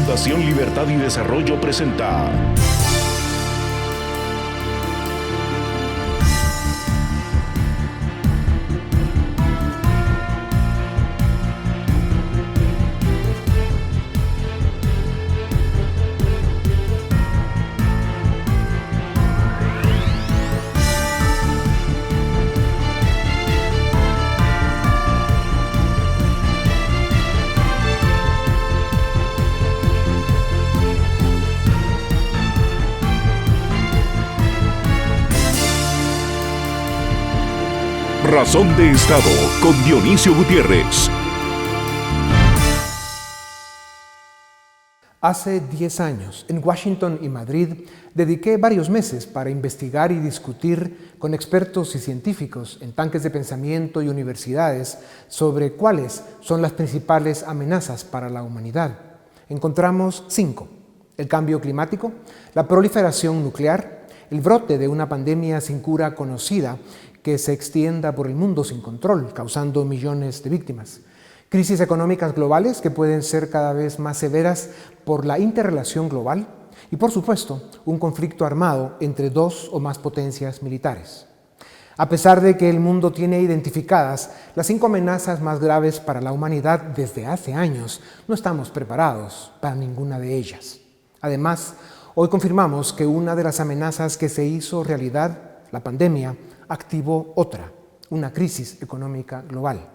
Fundación Libertad y Desarrollo presenta Razón de Estado con Dionisio Gutiérrez. Hace 10 años, en Washington y Madrid, dediqué varios meses para investigar y discutir con expertos y científicos en tanques de pensamiento y universidades sobre cuáles son las principales amenazas para la humanidad. Encontramos 5: el cambio climático, la proliferación nuclear, el brote de una pandemia sin cura conocida que se extienda por el mundo sin control, causando millones de víctimas. Crisis económicas globales que pueden ser cada vez más severas por la interrelación global y, por supuesto, un conflicto armado entre 2 o más potencias militares. A pesar de que el mundo tiene identificadas las 5 amenazas más graves para la humanidad desde hace años, no estamos preparados para ninguna de ellas. Además, hoy confirmamos que una de las amenazas que se hizo realidad, la pandemia, activó otra, una crisis económica global.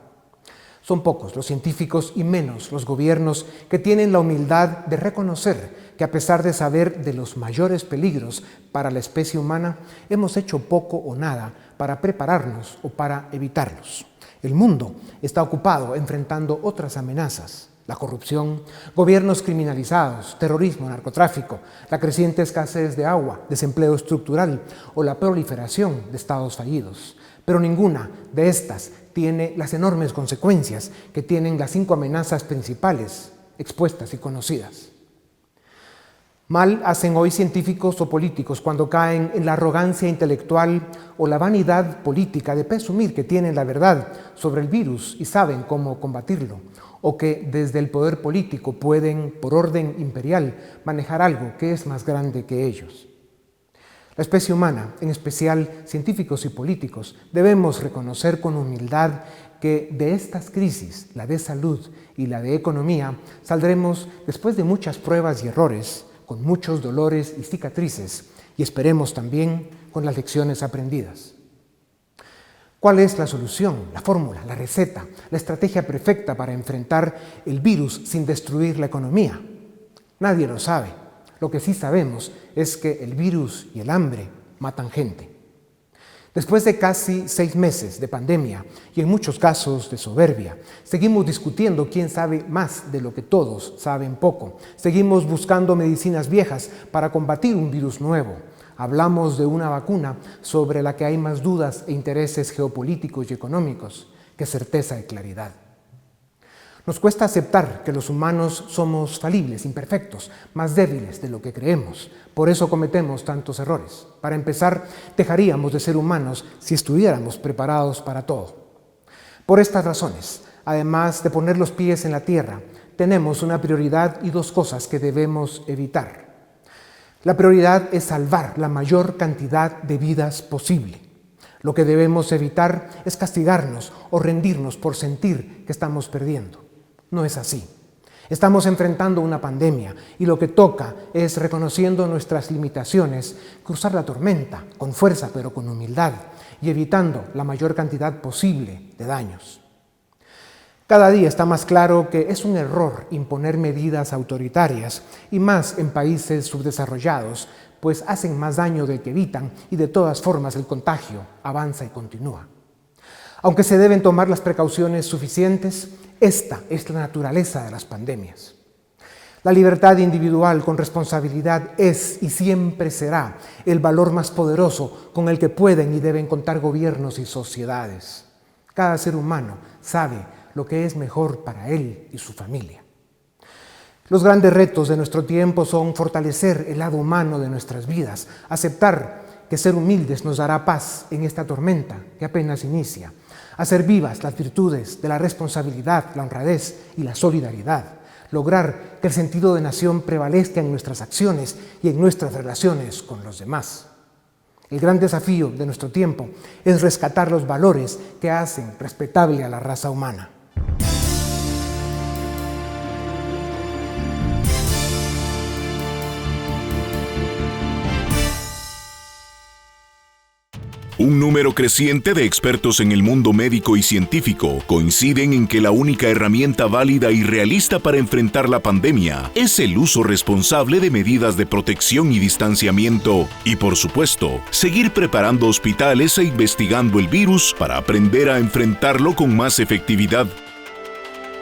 Son pocos los científicos y menos los gobiernos que tienen la humildad de reconocer que, a pesar de saber de los mayores peligros para la especie humana, hemos hecho poco o nada para prepararnos o para evitarlos. El mundo está ocupado enfrentando otras amenazas: la corrupción, gobiernos criminalizados, terrorismo, narcotráfico, la creciente escasez de agua, desempleo estructural o la proliferación de estados fallidos. Pero ninguna de estas tiene las enormes consecuencias que tienen las 5 amenazas principales expuestas y conocidas. Mal hacen hoy científicos o políticos cuando caen en la arrogancia intelectual o la vanidad política de presumir que tienen la verdad sobre el virus y saben cómo combatirlo, o que desde el poder político pueden, por orden imperial, manejar algo que es más grande que ellos. La especie humana, en especial científicos y políticos, debemos reconocer con humildad que de estas crisis, la de salud y la de economía, saldremos después de muchas pruebas y errores, con muchos dolores y cicatrices, y esperemos también con las lecciones aprendidas. ¿Cuál es la solución, la fórmula, la receta, la estrategia perfecta para enfrentar el virus sin destruir la economía? Nadie lo sabe. Lo que sí sabemos es que el virus y el hambre matan gente. Después de casi 6 meses de pandemia y en muchos casos de soberbia, seguimos discutiendo quién sabe más de lo que todos saben poco. Seguimos buscando medicinas viejas para combatir un virus nuevo. Hablamos de una vacuna sobre la que hay más dudas e intereses geopolíticos y económicos que certeza y claridad. Nos cuesta aceptar que los humanos somos falibles, imperfectos, más débiles de lo que creemos. Por eso cometemos tantos errores. Para empezar, dejaríamos de ser humanos si estuviéramos preparados para todo. Por estas razones, además de poner los pies en la tierra, tenemos una prioridad y 2 cosas que debemos evitar. La prioridad es salvar la mayor cantidad de vidas posible. Lo que debemos evitar es castigarnos o rendirnos por sentir que estamos perdiendo. No es así. Estamos enfrentando una pandemia y lo que toca es, reconociendo nuestras limitaciones, cruzar la tormenta con fuerza pero con humildad y evitando la mayor cantidad posible de daños. Cada día está más claro que es un error imponer medidas autoritarias y más en países subdesarrollados, pues hacen más daño del que evitan y de todas formas el contagio avanza y continúa. Aunque se deben tomar las precauciones suficientes, esta es la naturaleza de las pandemias. La libertad individual con responsabilidad es y siempre será el valor más poderoso con el que pueden y deben contar gobiernos y sociedades. Cada ser humano sabe lo que es mejor para él y su familia. Los grandes retos de nuestro tiempo son fortalecer el lado humano de nuestras vidas, aceptar que ser humildes nos dará paz en esta tormenta que apenas inicia, hacer vivas las virtudes de la responsabilidad, la honradez y la solidaridad, lograr que el sentido de nación prevalezca en nuestras acciones y en nuestras relaciones con los demás. El gran desafío de nuestro tiempo es rescatar los valores que hacen respetable a la raza humana. Un número creciente de expertos en el mundo médico y científico coinciden en que la única herramienta válida y realista para enfrentar la pandemia es el uso responsable de medidas de protección y distanciamiento y, por supuesto, seguir preparando hospitales e investigando el virus para aprender a enfrentarlo con más efectividad.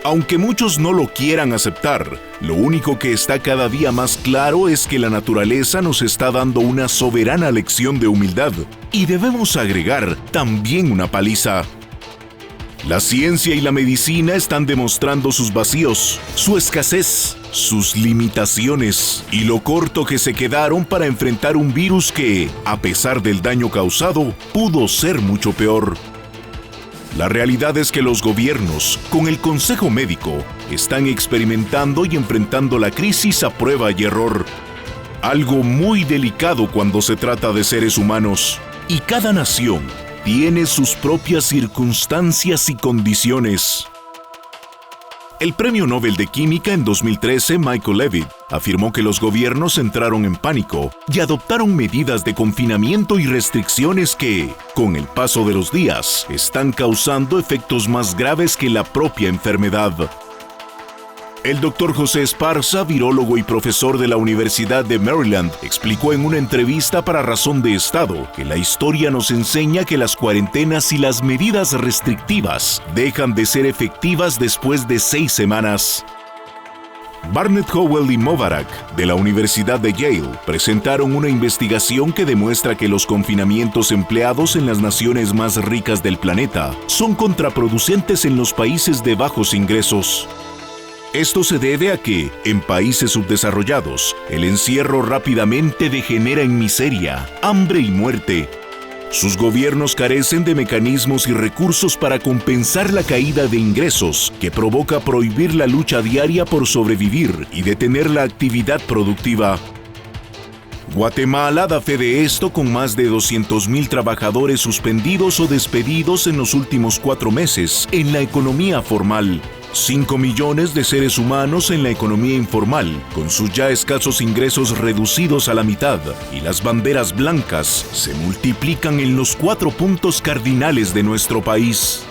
Aunque muchos no lo quieran aceptar, lo único que está cada día más claro es que la naturaleza nos está dando una soberana lección de humildad y debemos agregar también una paliza. La ciencia y la medicina están demostrando sus vacíos, su escasez, sus limitaciones y lo corto que se quedaron para enfrentar un virus que, a pesar del daño causado, pudo ser mucho peor. La realidad es que los gobiernos, con el Consejo Médico, están experimentando y enfrentando la crisis a prueba y error. Algo muy delicado cuando se trata de seres humanos. Y cada nación tiene sus propias circunstancias y condiciones. El Premio Nobel de Química en 2013, Michael Levitt, afirmó que los gobiernos entraron en pánico y adoptaron medidas de confinamiento y restricciones que, con el paso de los días, están causando efectos más graves que la propia enfermedad. El Dr. José Esparza, virólogo y profesor de la Universidad de Maryland, explicó en una entrevista para Razón de Estado que la historia nos enseña que las cuarentenas y las medidas restrictivas dejan de ser efectivas después de 6 semanas. Barnett Howell y Mobarak, de la Universidad de Yale, presentaron una investigación que demuestra que los confinamientos empleados en las naciones más ricas del planeta son contraproducentes en los países de bajos ingresos. Esto se debe a que, en países subdesarrollados, el encierro rápidamente degenera en miseria, hambre y muerte. Sus gobiernos carecen de mecanismos y recursos para compensar la caída de ingresos que provoca prohibir la lucha diaria por sobrevivir y detener la actividad productiva. Guatemala da fe de esto con más de 200,000 trabajadores suspendidos o despedidos en los últimos 4 meses en la economía formal. 5 millones de seres humanos en la economía informal, con sus ya escasos ingresos reducidos a la mitad, y las banderas blancas se multiplican en los 4 puntos cardinales de nuestro país.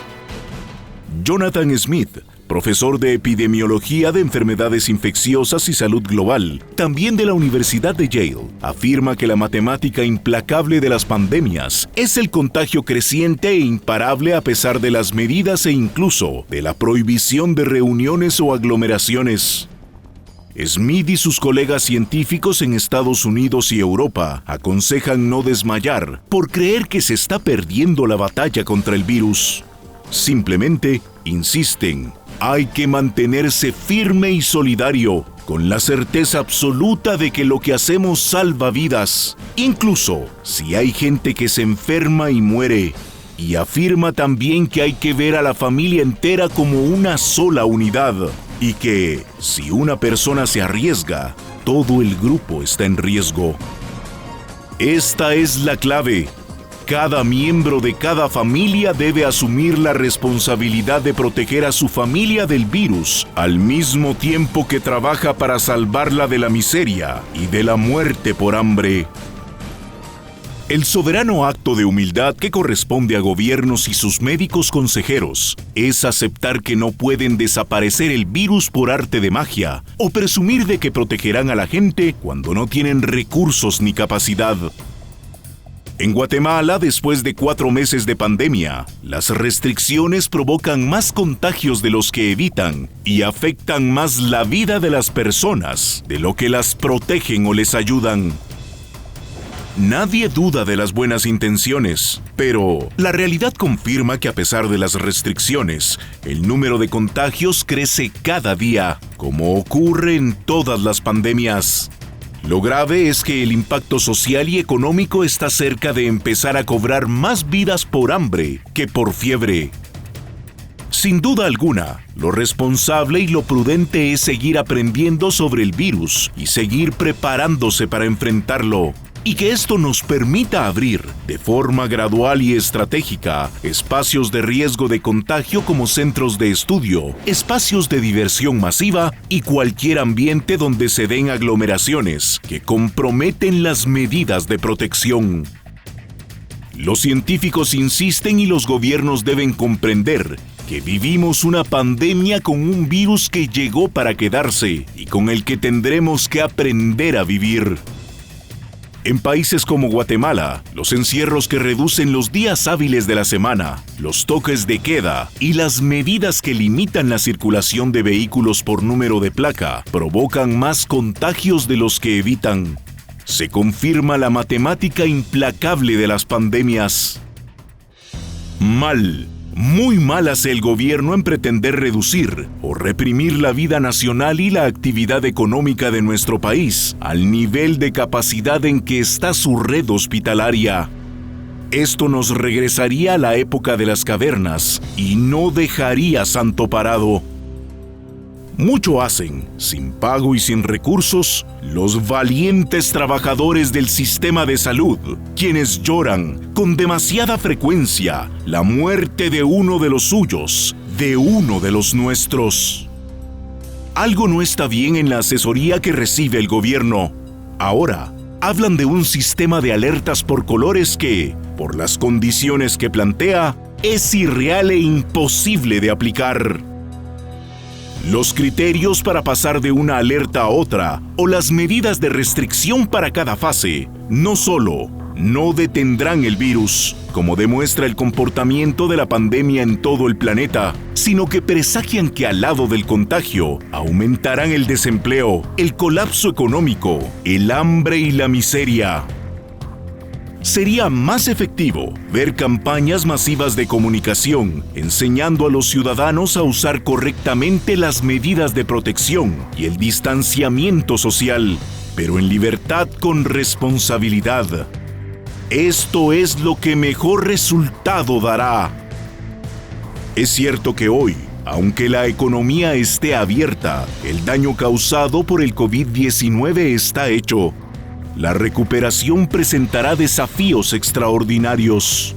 Jonathan Smith, profesor de Epidemiología de Enfermedades Infecciosas y Salud Global, también de la Universidad de Yale, afirma que la matemática implacable de las pandemias es el contagio creciente e imparable a pesar de las medidas e incluso de la prohibición de reuniones o aglomeraciones. Smith y sus colegas científicos en Estados Unidos y Europa aconsejan no desmayar por creer que se está perdiendo la batalla contra el virus. Simplemente insisten, hay que mantenerse firme y solidario, con la certeza absoluta de que lo que hacemos salva vidas, incluso si hay gente que se enferma y muere. Y afirma también que hay que ver a la familia entera como una sola unidad, y que, si una persona se arriesga, todo el grupo está en riesgo. Esta es la clave. Cada miembro de cada familia debe asumir la responsabilidad de proteger a su familia del virus, al mismo tiempo que trabaja para salvarla de la miseria y de la muerte por hambre. El soberano acto de humildad que corresponde a gobiernos y sus médicos consejeros es aceptar que no pueden desaparecer el virus por arte de magia o presumir de que protegerán a la gente cuando no tienen recursos ni capacidad. En Guatemala, después de 4 meses de pandemia, las restricciones provocan más contagios de los que evitan y afectan más la vida de las personas de lo que las protegen o les ayudan. Nadie duda de las buenas intenciones, pero la realidad confirma que a pesar de las restricciones, el número de contagios crece cada día, como ocurre en todas las pandemias. Lo grave es que el impacto social y económico está cerca de empezar a cobrar más vidas por hambre que por fiebre. Sin duda alguna, lo responsable y lo prudente es seguir aprendiendo sobre el virus y seguir preparándose para enfrentarlo. Y que esto nos permita abrir, de forma gradual y estratégica, espacios de riesgo de contagio como centros de estudio, espacios de diversión masiva y cualquier ambiente donde se den aglomeraciones que comprometen las medidas de protección. Los científicos insisten y los gobiernos deben comprender que vivimos una pandemia con un virus que llegó para quedarse y con el que tendremos que aprender a vivir. En países como Guatemala, los encierros que reducen los días hábiles de la semana, los toques de queda y las medidas que limitan la circulación de vehículos por número de placa provocan más contagios de los que evitan. Se confirma la matemática implacable de las pandemias. Mal. Muy mal hace el gobierno en pretender reducir o reprimir la vida nacional y la actividad económica de nuestro país al nivel de capacidad en que está su red hospitalaria. Esto nos regresaría a la época de las cavernas y no dejaría Santo parado. Mucho hacen, sin pago y sin recursos, los valientes trabajadores del sistema de salud, quienes lloran con demasiada frecuencia la muerte de uno de los suyos, de uno de los nuestros. Algo no está bien en la asesoría que recibe el gobierno. Ahora, hablan de un sistema de alertas por colores que, por las condiciones que plantea, es irreal e imposible de aplicar. Los criterios para pasar de una alerta a otra o las medidas de restricción para cada fase no solo no detendrán el virus, como demuestra el comportamiento de la pandemia en todo el planeta, sino que presagian que al lado del contagio aumentarán el desempleo, el colapso económico, el hambre y la miseria. Sería más efectivo ver campañas masivas de comunicación enseñando a los ciudadanos a usar correctamente las medidas de protección y el distanciamiento social, pero en libertad con responsabilidad. Esto es lo que mejor resultado dará. Es cierto que hoy, aunque la economía esté abierta, el daño causado por el COVID-19 está hecho. La recuperación presentará desafíos extraordinarios.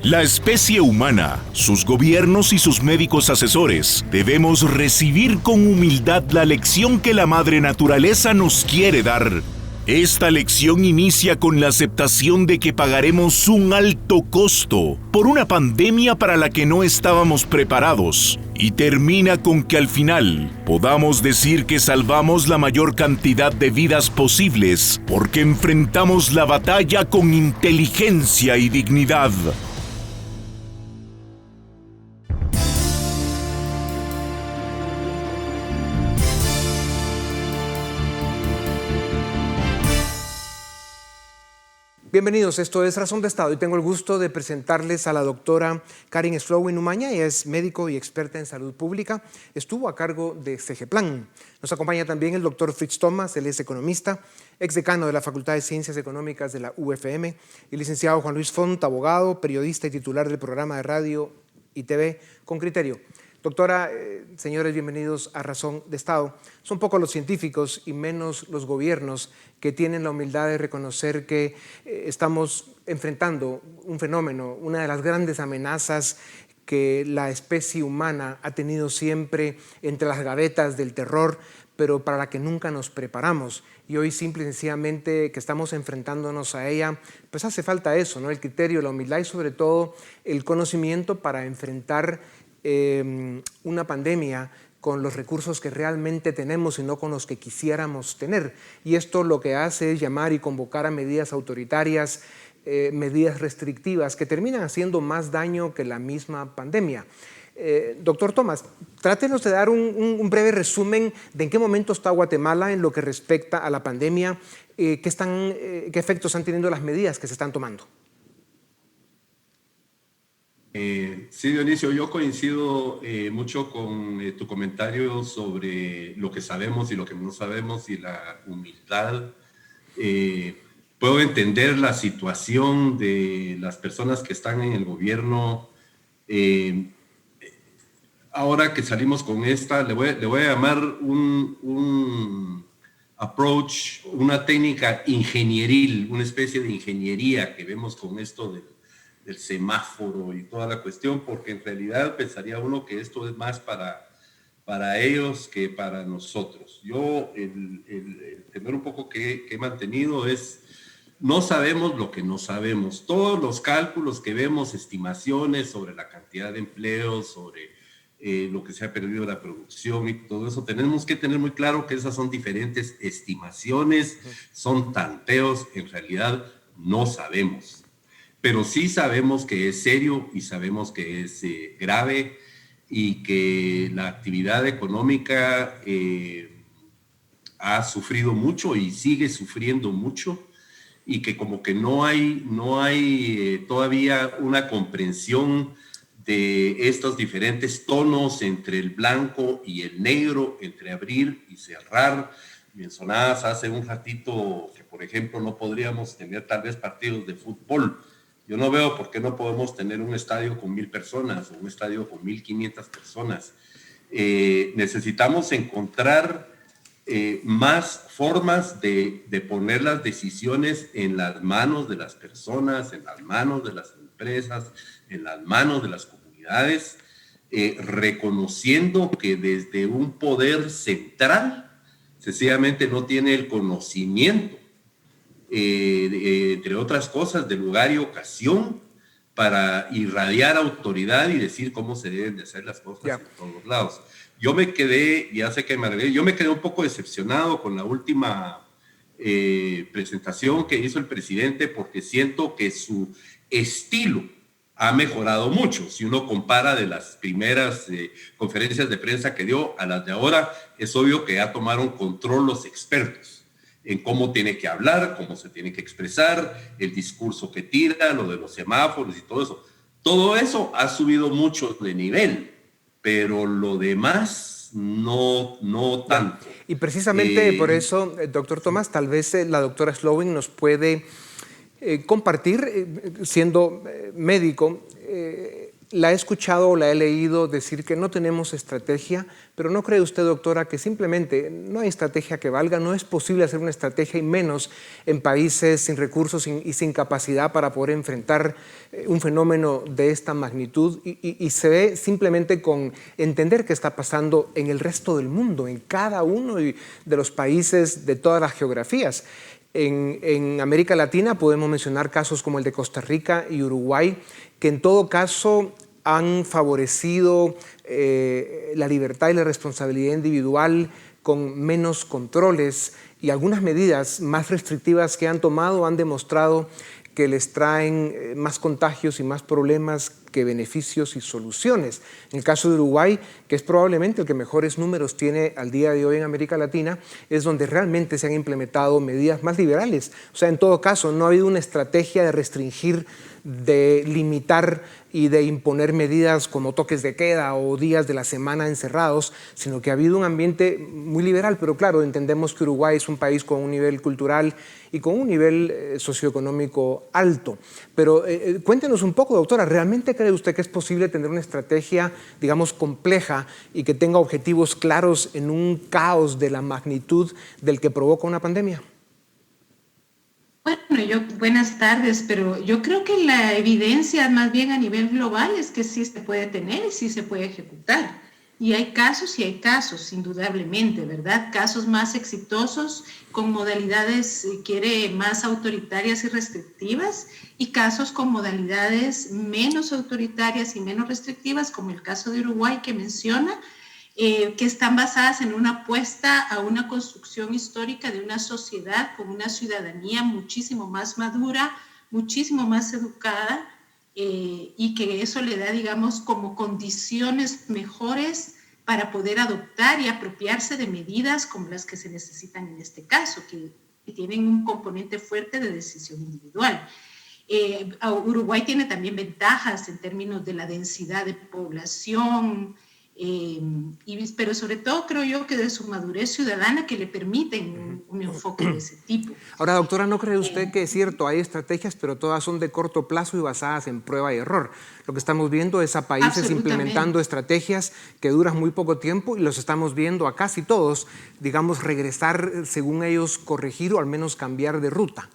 La especie humana, sus gobiernos y sus médicos asesores debemos recibir con humildad la lección que la madre naturaleza nos quiere dar. Esta lección inicia con la aceptación de que pagaremos un alto costo por una pandemia para la que no estábamos preparados y termina con que al final podamos decir que salvamos la mayor cantidad de vidas posibles porque enfrentamos la batalla con inteligencia y dignidad. Bienvenidos, esto es Razón de Estado y tengo el gusto de presentarles a la doctora Karin Slowin Umaña. Ella es médico y experta en salud pública, estuvo a cargo de CEGEPLAN. Nos acompaña también el doctor Fritz Thomas, él es economista, exdecano de la Facultad de Ciencias Económicas de la UFM, y licenciado Juan Luis Font, abogado, periodista y titular del programa de radio y TV Con Criterio. Doctora, señores, bienvenidos a Razón de Estado. Son pocos los científicos y menos los gobiernos que tienen la humildad de reconocer que estamos enfrentando un fenómeno, una de las grandes amenazas que la especie humana ha tenido siempre entre las gavetas del terror, pero para la que nunca nos preparamos. Y hoy simple y sencillamente que estamos enfrentándonos a ella, pues hace falta eso, ¿no? El criterio, la humildad y sobre todo el conocimiento para enfrentar una pandemia con los recursos que realmente tenemos y no con los que quisiéramos tener. Y esto lo que hace es llamar y convocar a medidas autoritarias, medidas restrictivas que terminan haciendo más daño que la misma pandemia. Doctor Thomas, trátenos de dar un breve resumen de en qué momento está Guatemala en lo que respecta a la pandemia, qué efectos están teniendo las medidas que se están tomando. Sí, Dionisio, yo coincido mucho con tu comentario sobre lo que sabemos y lo que no sabemos y la humildad. Puedo entender la situación de las personas que están en el gobierno, ahora que salimos con esta, le voy a llamar un approach, una técnica ingenieril, una especie de ingeniería que vemos con esto del semáforo y toda la cuestión, porque en realidad pensaría uno que esto es más para ellos que para nosotros. Yo el tener un poco que he mantenido es, no sabemos lo que no sabemos. Todos los cálculos que vemos, estimaciones sobre la cantidad de empleos, sobre lo que se ha perdido la producción y todo eso, tenemos que tener muy claro que esas son diferentes estimaciones, son tanteos, en realidad no sabemos. Pero sí sabemos que es serio y sabemos que es grave y que la actividad económica ha sufrido mucho y sigue sufriendo mucho, y que como que no hay todavía una comprensión de estos diferentes tonos entre el blanco y el negro, entre abrir y cerrar. Mencionabas hace un ratito que, por ejemplo, no podríamos tener tal vez partidos de fútbol. Yo no veo por qué no podemos tener un estadio con 1,000 personas o un estadio con 1,500 personas. Necesitamos encontrar más formas de poner las decisiones en las manos de las personas, en las manos de las empresas, en las manos de las comunidades, reconociendo que desde un poder central sencillamente no tiene el conocimiento, entre otras cosas, de lugar y ocasión para irradiar autoridad y decir cómo se deben de hacer las cosas en todos lados. Yo me quedé, ya sé que yo me quedé un poco decepcionado con la última presentación que hizo el presidente, porque siento que su estilo ha mejorado mucho. Si uno compara de las primeras conferencias de prensa que dio a las de ahora, es obvio que ya tomaron control los expertos en cómo tiene que hablar, cómo se tiene que expresar, el discurso que tira, lo de los semáforos y todo eso. Todo eso ha subido mucho de nivel, pero lo demás no tanto. Y precisamente por eso, doctor Tomás, tal vez la doctora Slowin nos puede compartir, siendo médico, la he escuchado o la he leído decir que no tenemos estrategia, pero ¿no cree usted, doctora, que simplemente no hay estrategia que valga? No es posible hacer una estrategia, y menos en países sin recursos y sin capacidad para poder enfrentar un fenómeno de esta magnitud, y se ve simplemente con entender qué está pasando en el resto del mundo, en cada uno de los países de todas las geografías. En América Latina podemos mencionar casos como el de Costa Rica y Uruguay, que en todo caso han favorecido la libertad y la responsabilidad individual con menos controles, y algunas medidas más restrictivas que han tomado han demostrado que les traen más contagios y más problemas que beneficios y soluciones. En el caso de Uruguay, que es probablemente el que mejores números tiene al día de hoy en América Latina, es donde realmente se han implementado medidas más liberales. O sea, en todo caso, no ha habido una estrategia de restringir, de limitar y de imponer medidas como toques de queda o días de la semana encerrados, sino que ha habido un ambiente muy liberal. Pero claro, entendemos que Uruguay es un país con un nivel cultural y con un nivel socioeconómico alto. Pero cuéntenos un poco, doctora, ¿realmente cree usted que es posible tener una estrategia, digamos, compleja y que tenga objetivos claros en un caos de la magnitud del que provoca una pandemia? Bueno, buenas tardes, pero yo creo que la evidencia más bien a nivel global es que sí se puede tener y sí se puede ejecutar. Y hay casos, indudablemente, ¿verdad? Casos más exitosos con modalidades, más autoritarias y restrictivas, y casos con modalidades menos autoritarias y menos restrictivas, como el caso de Uruguay que menciona, que están basadas en una apuesta a una construcción histórica de una sociedad con una ciudadanía muchísimo más madura, muchísimo más educada, y que eso le da, digamos, como condiciones mejores para poder adoptar y apropiarse de medidas como las que se necesitan en este caso, que tienen un componente fuerte de decisión individual. Uruguay tiene también ventajas en términos de la densidad de población, pero sobre todo creo yo que de su madurez ciudadana que le permiten un enfoque de ese tipo. Ahora, doctora, ¿no cree usted que es cierto, hay estrategias, pero todas son de corto plazo y basadas en prueba y error? Lo que estamos viendo es a países implementando estrategias que duran muy poco tiempo y los estamos viendo a casi todos, digamos, regresar, según ellos, corregir o al menos cambiar de ruta.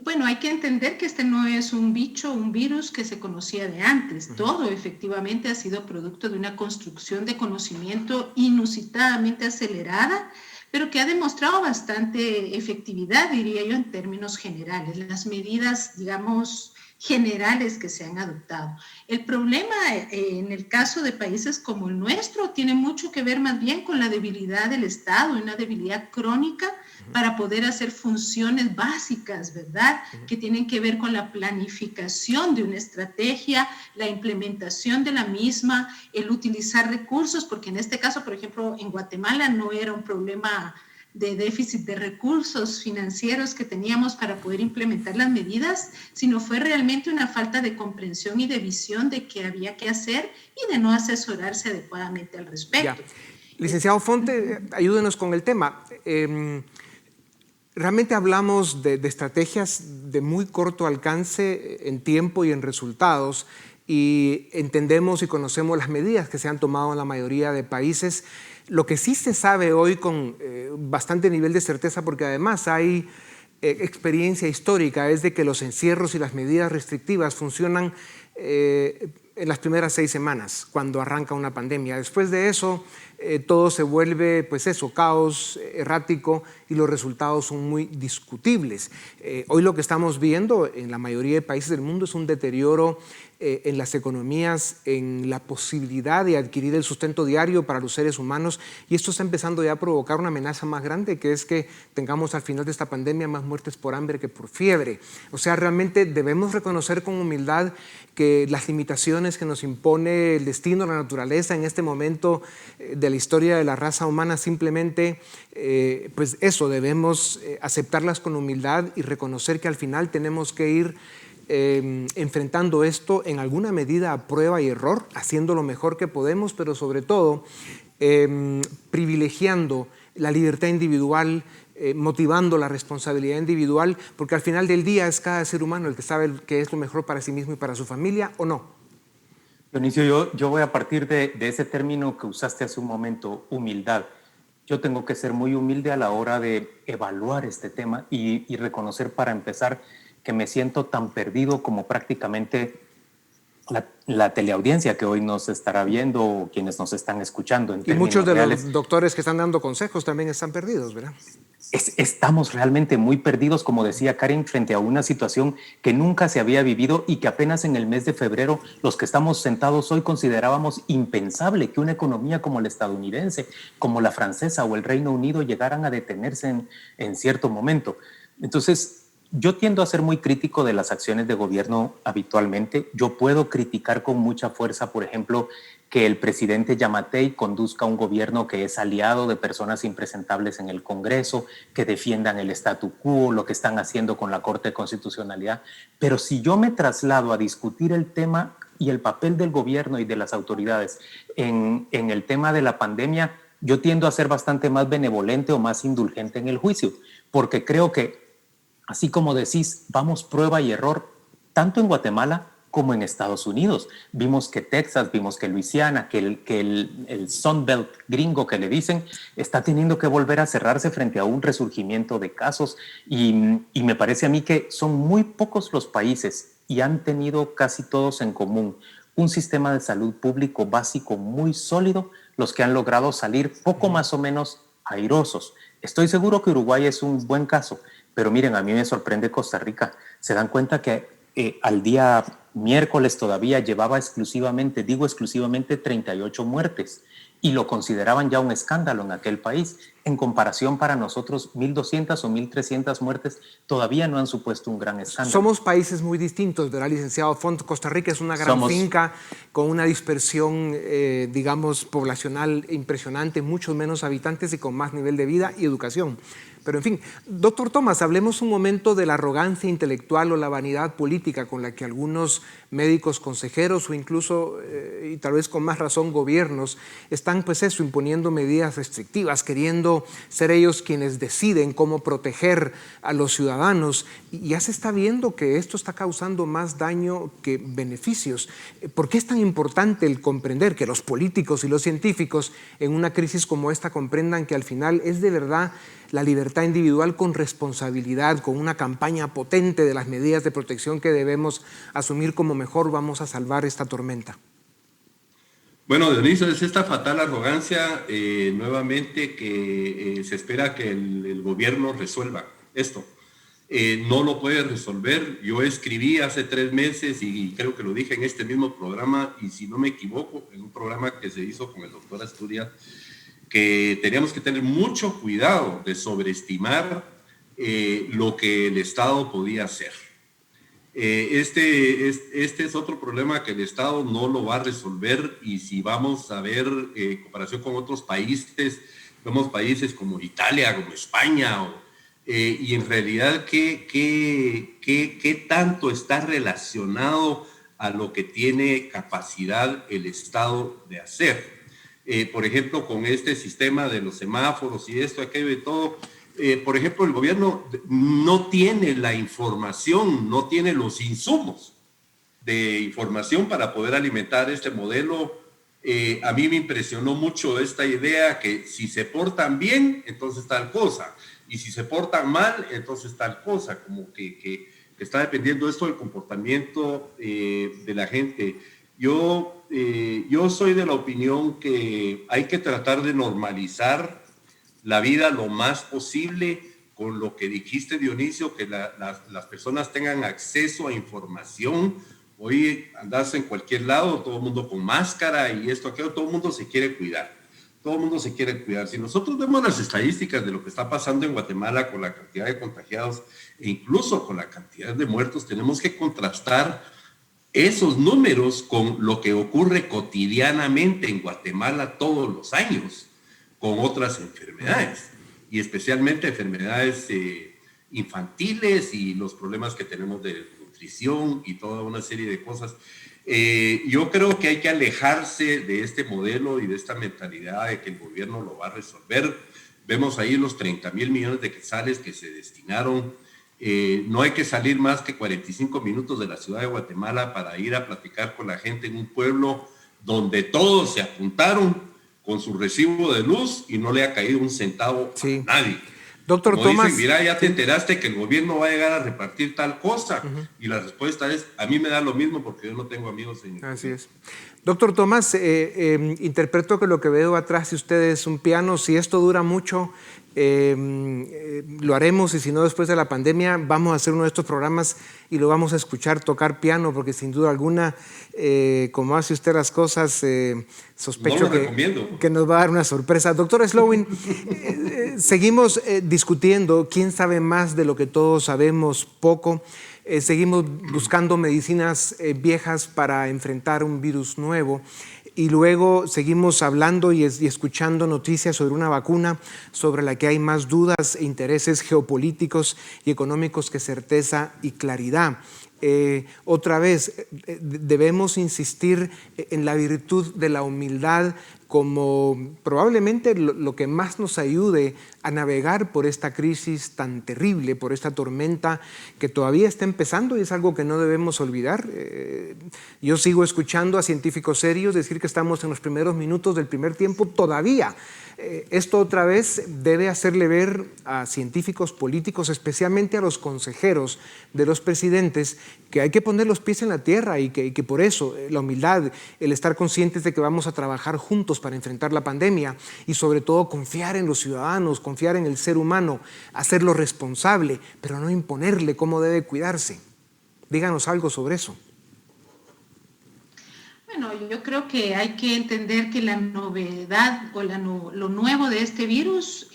Bueno, hay que entender que este no es un bicho, un virus que se conocía de antes. Todo efectivamente ha sido producto de una construcción de conocimiento inusitadamente acelerada, pero que ha demostrado bastante efectividad, diría yo, en términos generales. Las medidas, digamos, generales que se han adoptado. El problema en el caso de países como el nuestro tiene mucho que ver más bien con la debilidad del Estado, una debilidad crónica para poder hacer funciones básicas, ¿verdad? Que tienen que ver con la planificación de una estrategia, la implementación de la misma, el utilizar recursos, porque en este caso, por ejemplo, en Guatemala no era un problema de déficit de recursos financieros que teníamos para poder implementar las medidas, sino fue realmente una falta de comprensión y de visión de qué había que hacer y de no asesorarse adecuadamente al respecto. Ya. Licenciado Fonte, ayúdenos con el tema. Realmente hablamos de estrategias de muy corto alcance en tiempo y en resultados, y entendemos y conocemos las medidas que se han tomado en la mayoría de países. Lo que sí se sabe hoy con bastante nivel de certeza, porque además hay experiencia histórica, es de que los encierros y las medidas restrictivas funcionan en las primeras 6 semanas, cuando arranca una pandemia. Después de eso, todo se vuelve, pues eso, caos, errático, y los resultados son muy discutibles. Hoy lo que estamos viendo en la mayoría de países del mundo es un deterioro en las economías, en la posibilidad de adquirir el sustento diario para los seres humanos, y esto está empezando ya a provocar una amenaza más grande, que es que tengamos al final de esta pandemia más muertes por hambre que por fiebre. O sea, realmente debemos reconocer con humildad que las limitaciones que nos impone el destino, la naturaleza en este momento de la historia de la raza humana, simplemente, pues eso, debemos aceptarlas con humildad y reconocer que al final tenemos que ir enfrentando esto en alguna medida a prueba y error, haciendo lo mejor que podemos, pero sobre todo privilegiando la libertad individual, motivando la responsabilidad individual, porque al final del día es cada ser humano el que sabe qué es lo mejor para sí mismo y para su familia, ¿o no? Dionisio, yo voy a partir de ese término que usaste hace un momento, humildad. Yo tengo que ser muy humilde a la hora de evaluar este tema y reconocer, para empezar, que me siento tan perdido como prácticamente la teleaudiencia que hoy nos estará viendo o quienes nos están escuchando. Y muchos de los doctores que están dando consejos también están perdidos, ¿verdad? Estamos realmente muy perdidos, como decía Karen, frente a una situación que nunca se había vivido y que apenas en el mes de febrero los que estamos sentados hoy considerábamos impensable que una economía como la estadounidense, como la francesa o el Reino Unido llegaran a detenerse en cierto momento. Entonces, yo tiendo a ser muy crítico de las acciones de gobierno habitualmente. Yo puedo criticar con mucha fuerza, por ejemplo, que el presidente Giammattei conduzca un gobierno que es aliado de personas impresentables en el Congreso, que defiendan el statu quo, lo que están haciendo con la Corte de Constitucionalidad. Pero si yo me traslado a discutir el tema y el papel del gobierno y de las autoridades en el tema de la pandemia, yo tiendo a ser bastante más benevolente o más indulgente en el juicio, porque creo que, así como decís, vamos prueba y error, tanto en Guatemala como en Estados Unidos. Vimos que Texas, vimos que Luisiana, que el Sun Belt gringo que le dicen, está teniendo que volver a cerrarse frente a un resurgimiento de casos. Y me parece a mí que son muy pocos los países, y han tenido casi todos en común un sistema de salud público básico muy sólido, los que han logrado salir poco más o menos airosos. Estoy seguro que Uruguay es un buen caso, pero miren, a mí me sorprende Costa Rica. Se dan cuenta que al día miércoles todavía llevaba exclusivamente 38 muertes, y lo consideraban ya un escándalo en aquel país. En comparación, para nosotros 1.200 o 1.300 muertes todavía no han supuesto un gran escándalo. Somos países muy distintos, ¿verdad, licenciado Font? Costa Rica es una gran finca con una dispersión, digamos, poblacional impresionante, muchos menos habitantes y con más nivel de vida y educación. Pero en fin, doctor Tomás, hablemos un momento de la arrogancia intelectual o la vanidad política con la que algunos médicos, consejeros o incluso, y tal vez con más razón, gobiernos, están están pues eso, imponiendo medidas restrictivas, queriendo ser ellos quienes deciden cómo proteger a los ciudadanos. Y ya se está viendo que esto está causando más daño que beneficios. ¿Por qué es tan importante el comprender que los políticos y los científicos en una crisis como esta comprendan que al final es de verdad la libertad individual con responsabilidad, con una campaña potente de las medidas de protección que debemos asumir como mejor vamos a salvar esta tormenta? Bueno, Dionisio, es esta fatal arrogancia nuevamente que se espera que el gobierno resuelva esto. No lo puede resolver. Yo escribí hace 3 meses y creo que lo dije en este mismo programa, y si no me equivoco, en un programa que se hizo con el doctor Asturias, que teníamos que tener mucho cuidado de sobreestimar lo que el Estado podía hacer. Este es otro problema que el Estado no lo va a resolver, y si vamos a ver en comparación con otros países, vemos países como Italia, como España, y en realidad ¿qué tanto está relacionado a lo que tiene capacidad el Estado de hacer? Por ejemplo, con este sistema de los semáforos y esto, aquello y todo, por ejemplo, el gobierno no tiene la información, no tiene los insumos de información para poder alimentar este modelo. A mí me impresionó mucho esta idea que si se portan bien, entonces tal cosa, y si se portan mal, entonces tal cosa, como que está dependiendo esto del comportamiento de la gente. Yo soy de la opinión que hay que tratar de normalizar la vida lo más posible, con lo que dijiste, Dionisio, que las personas tengan acceso a información. Hoy andas en cualquier lado, todo el mundo con máscara y esto, aquello, todo el mundo se quiere cuidar. Todo el mundo se quiere cuidar. Si nosotros vemos las estadísticas de lo que está pasando en Guatemala con la cantidad de contagiados e incluso con la cantidad de muertos, tenemos que contrastar esos números con lo que ocurre cotidianamente en Guatemala todos los años con otras enfermedades, y especialmente enfermedades infantiles y los problemas que tenemos de nutrición y toda una serie de cosas. Yo creo que hay que alejarse de este modelo y de esta mentalidad de que el gobierno lo va a resolver. Vemos ahí los 30,000 millones de quetzales que se destinaron. No hay que salir más que 45 minutos de la ciudad de Guatemala para ir a platicar con la gente en un pueblo donde todos se apuntaron con su recibo de luz y no le ha caído un centavo a nadie. Doctor Como Tomás, dicen, mira, ya te enteraste que el gobierno va a llegar a repartir tal cosa. Y la respuesta es, a mí me da lo mismo porque yo no tengo amigos en... Así es. Doctor Tomás, interpreto que lo que veo atrás de usted es un piano. Si esto dura mucho, lo haremos, y si no, después de la pandemia vamos a hacer uno de estos programas y lo vamos a escuchar tocar piano, porque sin duda alguna, como hace usted las cosas, sospecho que nos va a dar una sorpresa. Doctor Slowin, seguimos discutiendo quién sabe más de lo que todos sabemos poco. Seguimos buscando medicinas viejas para enfrentar un virus nuevo, y luego seguimos hablando y escuchando noticias sobre una vacuna sobre la que hay más dudas e intereses geopolíticos y económicos que certeza y claridad. Otra vez, debemos insistir en la virtud de la humildad como probablemente lo que más nos ayude a navegar por esta crisis tan terrible, por esta tormenta que todavía está empezando, y es algo que no debemos olvidar. Yo sigo escuchando a científicos serios decir que estamos en los primeros minutos del primer tiempo todavía. Esto otra vez debe hacerle ver a científicos políticos, especialmente a los consejeros de los presidentes, que hay que poner los pies en la tierra, y que por eso la humildad, el estar conscientes de que vamos a trabajar juntos para enfrentar la pandemia, y sobre todo confiar en los ciudadanos, confiar en el ser humano, hacerlo responsable, pero no imponerle cómo debe cuidarse. Díganos algo sobre eso. Bueno, yo creo que hay que entender que la novedad o lo nuevo de este virus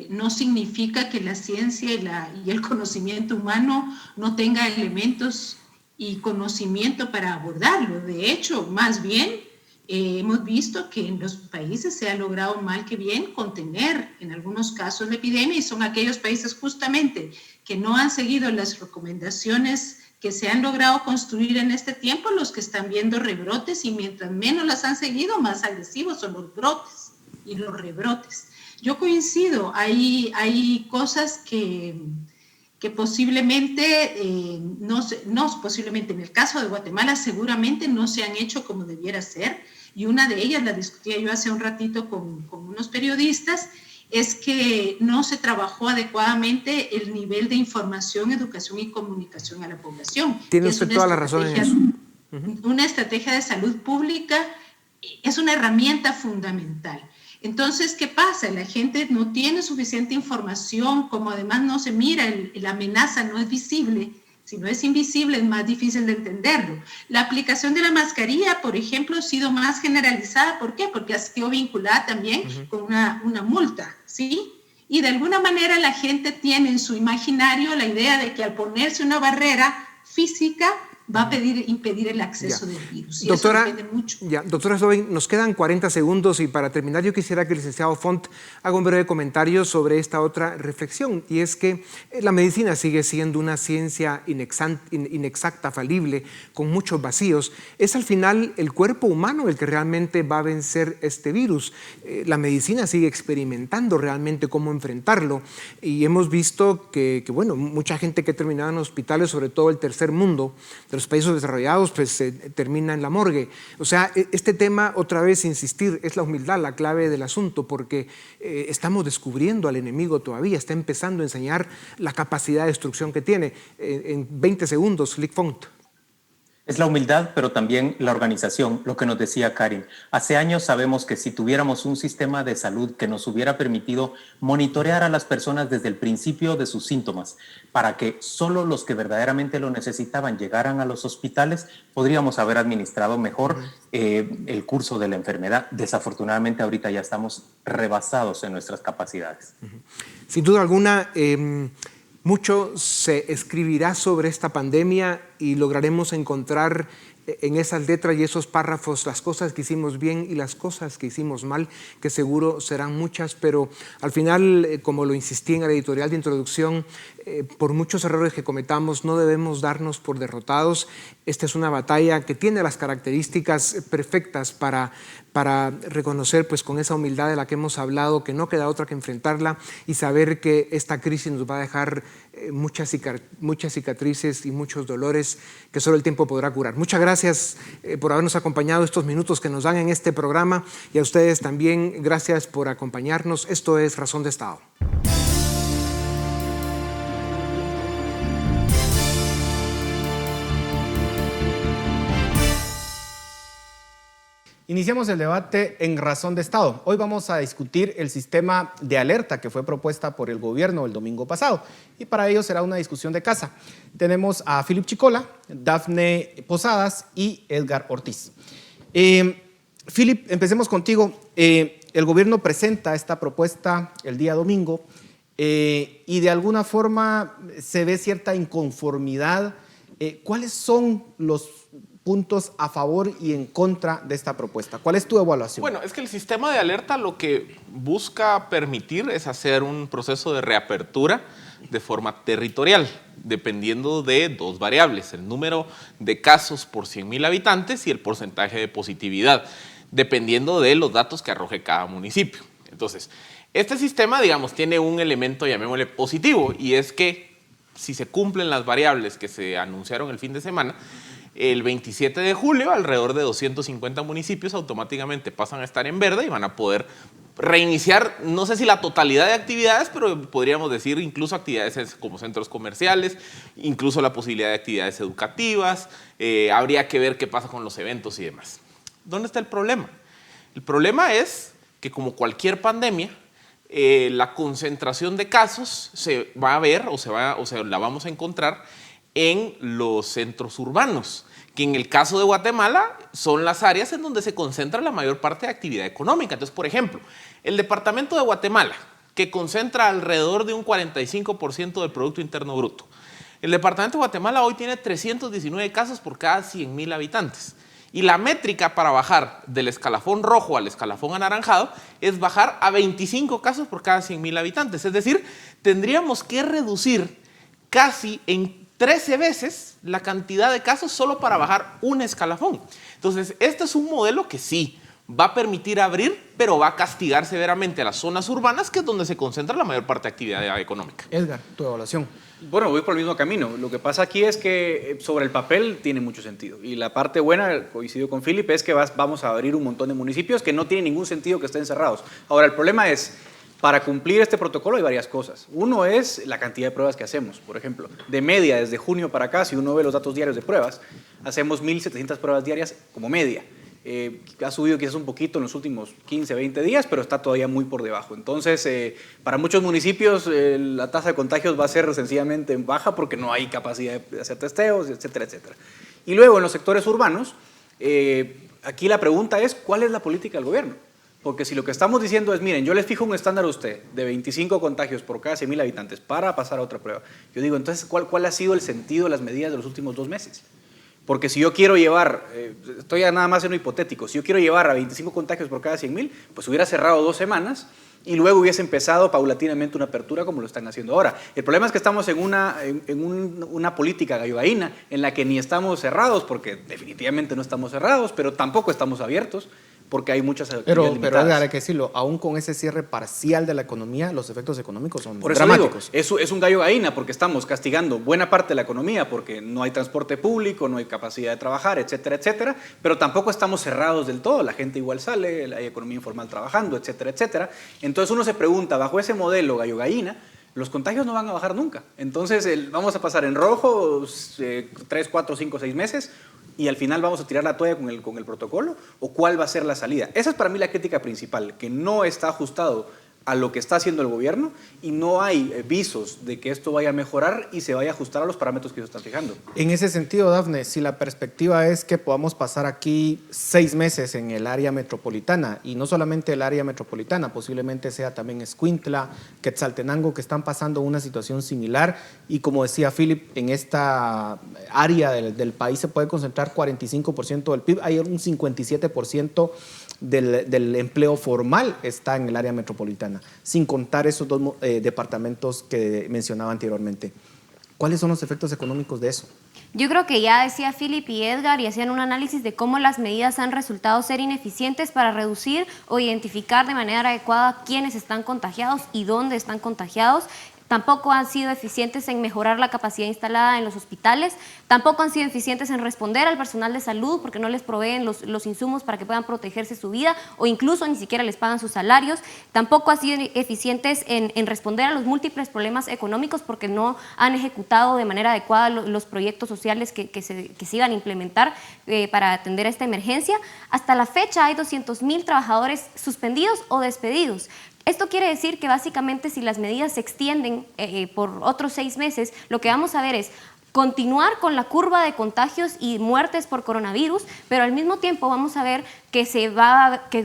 no significa que la ciencia y el conocimiento humano no tenga elementos y conocimiento para abordarlo. De hecho, más bien, hemos visto que en los países se ha logrado mal que bien contener en algunos casos la epidemia, y son aquellos países justamente que no han seguido las recomendaciones que se han logrado construir en este tiempo, los que están viendo rebrotes, y mientras menos las han seguido, más agresivos son los brotes y los rebrotes. Yo coincido, hay cosas que posiblemente, posiblemente en el caso de Guatemala seguramente no se han hecho como debiera ser, y una de ellas la discutía yo hace un ratito con unos periodistas, es que no se trabajó adecuadamente el nivel de información, educación y comunicación a la población. Tiene usted toda la razón en eso. Una estrategia de salud pública es una herramienta fundamental. Entonces, ¿qué pasa? La gente no tiene suficiente información, como además no se mira, la amenaza no es visible. Si no es invisible, es más difícil de entenderlo. La aplicación de la mascarilla, por ejemplo, ha sido más generalizada. ¿Por qué? Porque ha sido vinculada también con una multa, ¿sí? Y de alguna manera la gente tiene en su imaginario la idea de que al ponerse una barrera física va a impedir el acceso del virus. Y doctora, eso depende mucho. Doctora Slobin, nos quedan 40 segundos y para terminar yo quisiera que el licenciado Font haga un breve comentario sobre esta otra reflexión, y es que la medicina sigue siendo una ciencia inexacta, falible, con muchos vacíos. Es al final el cuerpo humano el que realmente va a vencer este virus. La medicina sigue experimentando realmente cómo enfrentarlo, y hemos visto que bueno, mucha gente que ha terminado en hospitales, sobre todo el tercer mundo, de los países desarrollados, pues termina en la morgue. O sea, este tema, otra vez insistir, es la humildad la clave del asunto, porque estamos descubriendo al enemigo todavía, está empezando a enseñar la capacidad de destrucción que tiene. En 20 segundos, Lic Font. Es la humildad, pero también la organización, lo que nos decía Karin. Hace años sabemos que si tuviéramos un sistema de salud que nos hubiera permitido monitorear a las personas desde el principio de sus síntomas, para que solo los que verdaderamente lo necesitaban llegaran a los hospitales, podríamos haber administrado mejor el curso de la enfermedad. Desafortunadamente ahorita ya estamos rebasados en nuestras capacidades. Sin duda alguna, mucho se escribirá sobre esta pandemia y lograremos encontrar en esas letras y esos párrafos las cosas que hicimos bien y las cosas que hicimos mal, que seguro serán muchas, pero al final, como lo insistí en el editorial de introducción, por muchos errores que cometamos no debemos darnos por derrotados. Esta es una batalla que tiene las características perfectas para reconocer, pues, con esa humildad de la que hemos hablado, que no queda otra que enfrentarla y saber que esta crisis nos va a dejar muchas cicatrices y muchos dolores que solo el tiempo podrá curar. Muchas gracias por habernos acompañado estos minutos que nos dan en este programa, y a ustedes también gracias por acompañarnos. Esto es Razón de Estado. Iniciamos el debate en Razón de Estado. Hoy vamos a discutir el sistema de alerta que fue propuesta por el gobierno el domingo pasado, y para ello será una discusión de casa. Tenemos a Philip Chicola, Dafne Posadas y Edgar Ortiz. Philip, empecemos contigo. El gobierno presenta esta propuesta el día domingo y de alguna forma se ve cierta inconformidad. ¿Cuáles son los puntos a favor y en contra de esta propuesta? ¿Cuál es tu evaluación? Bueno, es que el sistema de alerta lo que busca permitir es hacer un proceso de reapertura de forma territorial, dependiendo de dos variables: el número de casos por 100,000 habitantes y el porcentaje de positividad, dependiendo de los datos que arroje cada municipio. Entonces, este sistema, digamos, tiene un elemento, llamémosle positivo, y es que si se cumplen las variables que se anunciaron el fin de semana, el 27 de julio, alrededor de 250 municipios automáticamente pasan a estar en verde y van a poder reiniciar, no sé si la totalidad de actividades, pero podríamos decir incluso actividades como centros comerciales, incluso la posibilidad de actividades educativas. Habría que ver qué pasa con los eventos y demás. ¿Dónde está el problema? El problema es que, como cualquier pandemia, la concentración de casos se va a ver o la vamos a encontrar en los centros urbanos, que en el caso de Guatemala son las áreas en donde se concentra la mayor parte de actividad económica. Entonces, por ejemplo, el departamento de Guatemala, que concentra alrededor de un 45% del Producto Interno Bruto. El departamento de Guatemala hoy tiene 319 casos por cada 100,000 habitantes. Y la métrica para bajar del escalafón rojo al escalafón anaranjado es bajar a 25 casos por cada 100,000 habitantes. Es decir, tendríamos que reducir casi en 13 veces la cantidad de casos solo para bajar un escalafón. Entonces, este es un modelo que sí va a permitir abrir, pero va a castigar severamente a las zonas urbanas, que es donde se concentra la mayor parte de actividad económica. Edgar, tu evaluación. Bueno, voy por el mismo camino. Lo que pasa aquí es que sobre el papel tiene mucho sentido. Y la parte buena, coincido con Philip, es que vamos a abrir un montón de municipios que no tiene ningún sentido que estén cerrados. Ahora, el problema es, para cumplir este protocolo hay varias cosas. Uno es la cantidad de pruebas que hacemos. Por ejemplo, de media, desde junio para acá, si uno ve los datos diarios de pruebas, hacemos 1.700 pruebas diarias como media. Ha subido quizás un poquito en los últimos 15, 20 días, pero está todavía muy por debajo. Entonces, para muchos municipios la tasa de contagios va a ser sencillamente baja porque no hay capacidad de hacer testeos, etcétera, etcétera. Y luego en los sectores urbanos, aquí la pregunta es, ¿cuál es la política del gobierno? Porque si lo que estamos diciendo es, miren, yo les fijo un estándar a usted de 25 contagios por cada 100.000 habitantes para pasar a otra prueba. Yo digo, entonces, ¿cuál ha sido el sentido de las medidas de los últimos 2 meses? Porque si yo quiero llevar, estoy nada más en lo hipotético, si yo quiero llevar a 25 contagios por cada 100.000, pues hubiera cerrado 2 semanas y luego hubiese empezado paulatinamente una apertura como lo están haciendo ahora. El problema es que estamos en una política gallogaína en la que ni estamos cerrados, porque definitivamente no estamos cerrados, pero tampoco estamos abiertos, porque hay muchas actividades limitadas. Pero hay que decirlo, aún con ese cierre parcial de la economía, los efectos económicos son por eso dramáticos. Digo, es un gallo gallina porque estamos castigando buena parte de la economía porque no hay transporte público, no hay capacidad de trabajar, etcétera, etcétera, pero tampoco estamos cerrados del todo, la gente igual sale, hay economía informal trabajando, etcétera, etcétera. Entonces uno se pregunta, bajo ese modelo gallo gallina, los contagios no van a bajar nunca. Entonces vamos a pasar en rojo 3, 4, 5, 6 meses y al final vamos a tirar la toalla con el protocolo, o cuál va a ser la salida. Esa es para mí la crítica principal, que no está ajustado a lo que está haciendo el gobierno y no hay visos de que esto vaya a mejorar y se vaya a ajustar a los parámetros que ellos están fijando. En ese sentido, Dafne, si la perspectiva es que podamos pasar aquí 6 meses en el área metropolitana, y no solamente el área metropolitana, posiblemente sea también Escuintla, Quetzaltenango, que están pasando una situación similar, y como decía Philip, en esta área del país se puede concentrar 45% del PIB, hay un 57% del empleo formal está en el área metropolitana, sin contar esos 2 departamentos que mencionaba anteriormente. ¿Cuáles son los efectos económicos de eso? Yo creo que ya decía Philip y Edgar y hacían un análisis de cómo las medidas han resultado ser ineficientes para reducir o identificar de manera adecuada quiénes están contagiados y dónde están contagiados. Tampoco han sido eficientes en mejorar la capacidad instalada en los hospitales, tampoco han sido eficientes en responder al personal de salud porque no les proveen los insumos para que puedan protegerse su vida o incluso ni siquiera les pagan sus salarios, tampoco han sido eficientes en responder a los múltiples problemas económicos porque no han ejecutado de manera adecuada los proyectos sociales que se iban a implementar para atender a esta emergencia. Hasta la fecha hay 200.000 trabajadores suspendidos o despedidos. Esto quiere decir que básicamente si las medidas se extienden por otros 6 meses, lo que vamos a ver es continuar con la curva de contagios y muertes por coronavirus, pero al mismo tiempo vamos a ver que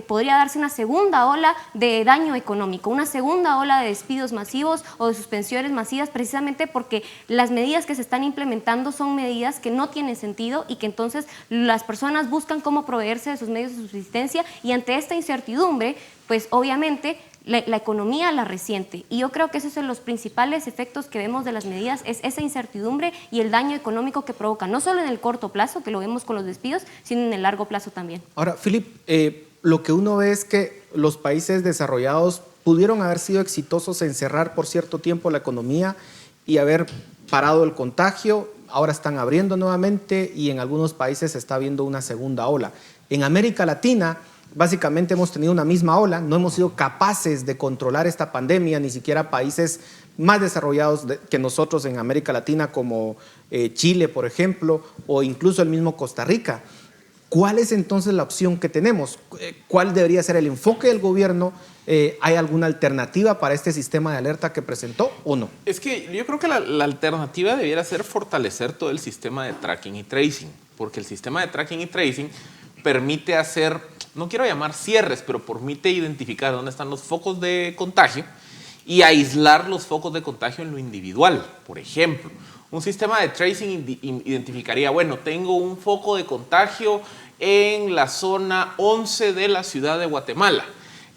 podría darse una segunda ola de daño económico, una segunda ola de despidos masivos o de suspensiones masivas, precisamente porque las medidas que se están implementando son medidas que no tienen sentido y que entonces las personas buscan cómo proveerse de sus medios de subsistencia y ante esta incertidumbre, pues obviamente la economía la resiente. Y yo creo que esos son los principales efectos que vemos de las medidas, es esa incertidumbre y el daño económico que provoca, no solo en el corto plazo, que lo vemos con los despidos, sino en el largo plazo también. Ahora, Philip, lo que uno ve es que los países desarrollados pudieron haber sido exitosos en cerrar por cierto tiempo la economía y haber parado el contagio, ahora están abriendo nuevamente y en algunos países se está viendo una segunda ola. En América Latina, básicamente hemos tenido una misma ola, no hemos sido capaces de controlar esta pandemia, ni siquiera países más desarrollados que nosotros en América Latina como Chile, por ejemplo, o incluso el mismo Costa Rica. ¿Cuál es entonces la opción que tenemos? ¿Cuál debería ser el enfoque del gobierno? ¿Hay alguna alternativa para este sistema de alerta que presentó o no? Es que yo creo que la alternativa debiera ser fortalecer todo el sistema de tracking y tracing, porque el sistema de tracking y tracing permite hacer, no quiero llamar cierres, pero permite identificar dónde están los focos de contagio y aislar los focos de contagio en lo individual. Por ejemplo, un sistema de tracing identificaría, bueno, tengo un foco de contagio en la zona 11 de la ciudad de Guatemala.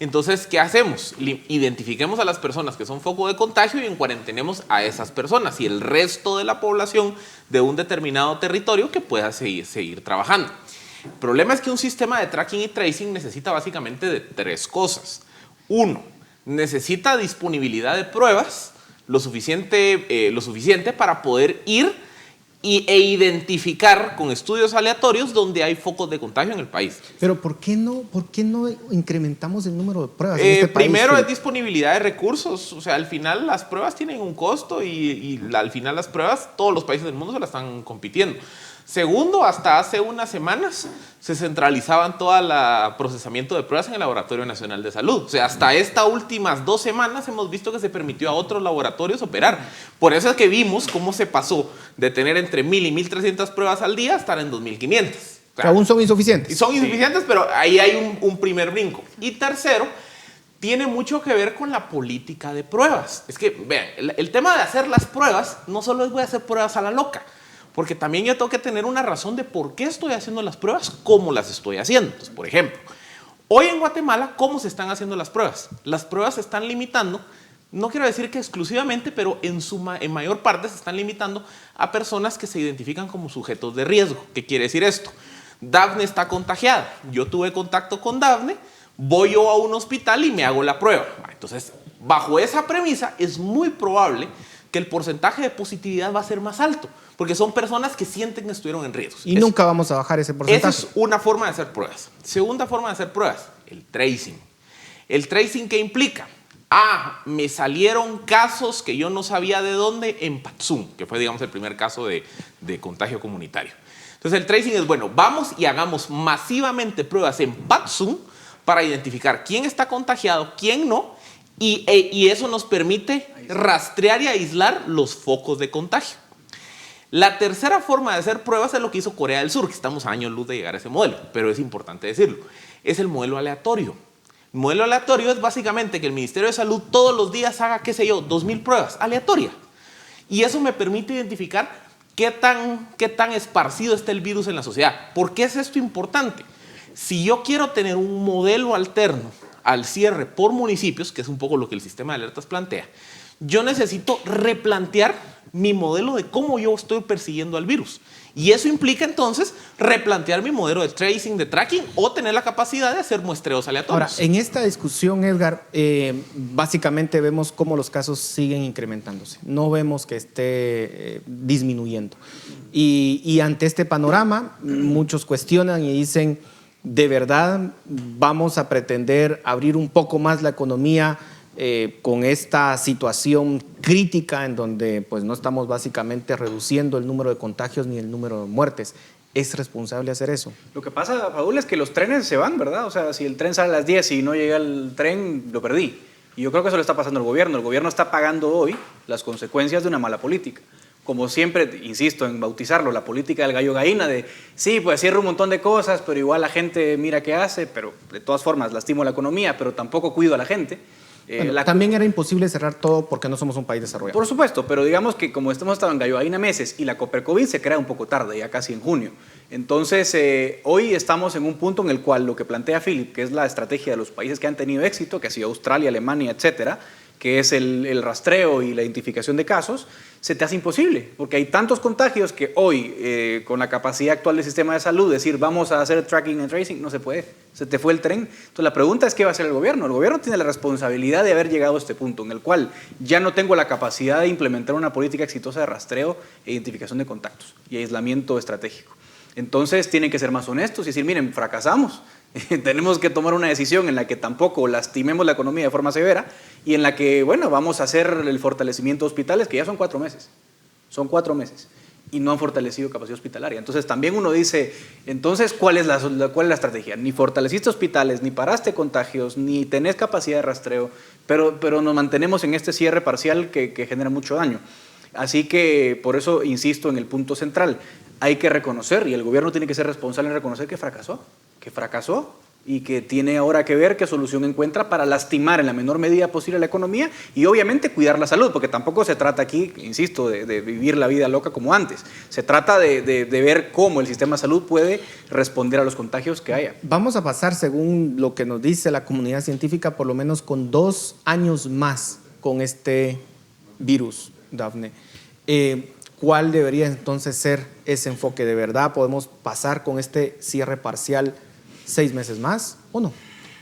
Entonces, ¿qué hacemos? Identifiquemos a las personas que son foco de contagio y encuarentenemos a esas personas y el resto de la población de un determinado territorio que pueda seguir trabajando. El problema es que un sistema de tracking y tracing necesita básicamente de 3 cosas. 1, necesita disponibilidad de pruebas lo suficiente para poder ir e identificar con estudios aleatorios donde hay focos de contagio en el país. Pero ¿por qué no incrementamos el número de pruebas en este país? Primero es disponibilidad de recursos, o sea, al final las pruebas tienen un costo y al final las pruebas, todos los países del mundo se las están compitiendo. Segundo, hasta hace unas semanas se centralizaban todo el procesamiento de pruebas en el Laboratorio Nacional de Salud. O sea, hasta estas últimas 2 semanas hemos visto que se permitió a otros laboratorios operar. Por eso es que vimos cómo se pasó de tener entre 1.000 y 1.300 pruebas al día a estar en 2.500. O sea, aún son insuficientes. Son insuficientes, pero ahí hay un primer brinco. Y tercero, tiene mucho que ver con la política de pruebas. Es que, vean, el tema de hacer las pruebas no solo es voy a hacer pruebas a la loca, porque también yo tengo que tener una razón de por qué estoy haciendo las pruebas, cómo las estoy haciendo. Entonces, por ejemplo, hoy en Guatemala, ¿cómo se están haciendo las pruebas? Las pruebas se están limitando, no quiero decir que exclusivamente, pero en mayor parte se están limitando a personas que se identifican como sujetos de riesgo. ¿Qué quiere decir esto? Dafne está contagiada, yo tuve contacto con Dafne, voy yo a un hospital y me hago la prueba. Entonces, bajo esa premisa, es muy probable que el porcentaje de positividad va a ser más alto, porque son personas que sienten que estuvieron en riesgo. Y nunca vamos a bajar ese porcentaje. Esa es una forma de hacer pruebas. Segunda forma de hacer pruebas, el tracing. ¿El tracing qué implica? Me salieron casos que yo no sabía de dónde en Patzum, que fue, digamos, el primer caso de contagio comunitario. Entonces, el tracing es, bueno, vamos y hagamos masivamente pruebas en Patzum para identificar quién está contagiado, quién no, y eso nos permite rastrear y aislar los focos de contagio. La tercera forma de hacer pruebas es lo que hizo Corea del Sur, que estamos a años luz de llegar a ese modelo, pero es importante decirlo. Es el modelo aleatorio. El modelo aleatorio es básicamente que el Ministerio de Salud todos los días haga, qué sé yo, 2.000 pruebas aleatorias. Y eso me permite identificar qué tan esparcido está el virus en la sociedad. ¿Por qué es esto importante? Si yo quiero tener un modelo alterno al cierre por municipios, que es un poco lo que el sistema de alertas plantea, yo necesito replantear mi modelo de cómo yo estoy persiguiendo al virus. Y eso implica entonces replantear mi modelo de tracing, de tracking o tener la capacidad de hacer muestreos aleatorios. Ahora, en esta discusión, Edgar, básicamente vemos cómo los casos siguen incrementándose. No vemos que esté disminuyendo. Y ante este panorama, muchos cuestionan y dicen, ¿de verdad vamos a pretender abrir un poco más la economía con esta situación crítica en donde pues, no estamos básicamente reduciendo el número de contagios ni el número de muertes? ¿Es responsable hacer eso? Lo que pasa, Paul, es que los trenes se van, ¿verdad? O sea, si el tren sale a las 10 y no llega el tren, lo perdí. Y yo creo que eso le está pasando al gobierno. El gobierno está pagando hoy las consecuencias de una mala política. Como siempre, insisto en bautizarlo, la política del gallo gallina de, sí, pues cierro un montón de cosas, pero igual la gente mira qué hace, pero de todas formas lastimo la economía, pero tampoco cuido a la gente. Bueno, también era imposible cerrar todo porque no somos un país desarrollado. Por supuesto, pero digamos que como hemos estado en gallo gallina meses y la Copercovid se crea un poco tarde, ya casi en junio. Entonces, hoy estamos en un punto en el cual lo que plantea Philip, que es la estrategia de los países que han tenido éxito, que ha sido Australia, Alemania, etcétera, que es el rastreo y la identificación de casos, se te hace imposible, porque hay tantos contagios que hoy, con la capacidad actual del sistema de salud, decir vamos a hacer tracking and tracing, no se puede, se te fue el tren. Entonces la pregunta es, ¿qué va a hacer el gobierno? El gobierno tiene la responsabilidad de haber llegado a este punto, en el cual ya no tengo la capacidad de implementar una política exitosa de rastreo e identificación de contactos y aislamiento estratégico. Entonces tienen que ser más honestos y decir, miren, fracasamos. Tenemos que tomar una decisión en la que tampoco lastimemos la economía de forma severa y en la que, bueno, vamos a hacer el fortalecimiento de hospitales, que ya son 4 meses. Son 4 meses y no han fortalecido capacidad hospitalaria. Entonces también uno dice, entonces, ¿cuál es la estrategia? Ni fortaleciste hospitales, ni paraste contagios, ni tenés capacidad de rastreo, pero nos mantenemos en este cierre parcial que genera mucho daño. Así que por eso insisto en el punto central. Hay que reconocer, y el gobierno tiene que ser responsable en reconocer que fracasó. y que tiene ahora que ver qué solución encuentra para lastimar en la menor medida posible la economía y obviamente cuidar la salud, porque tampoco se trata aquí, insisto, de vivir la vida loca como antes. Se trata de ver cómo el sistema de salud puede responder a los contagios que haya. Vamos a pasar, según lo que nos dice la comunidad científica, por lo menos con 2 años más con este virus, Dafne. ¿Cuál debería entonces ser ese enfoque? ¿De verdad podemos pasar con este cierre parcial 6 meses más o no?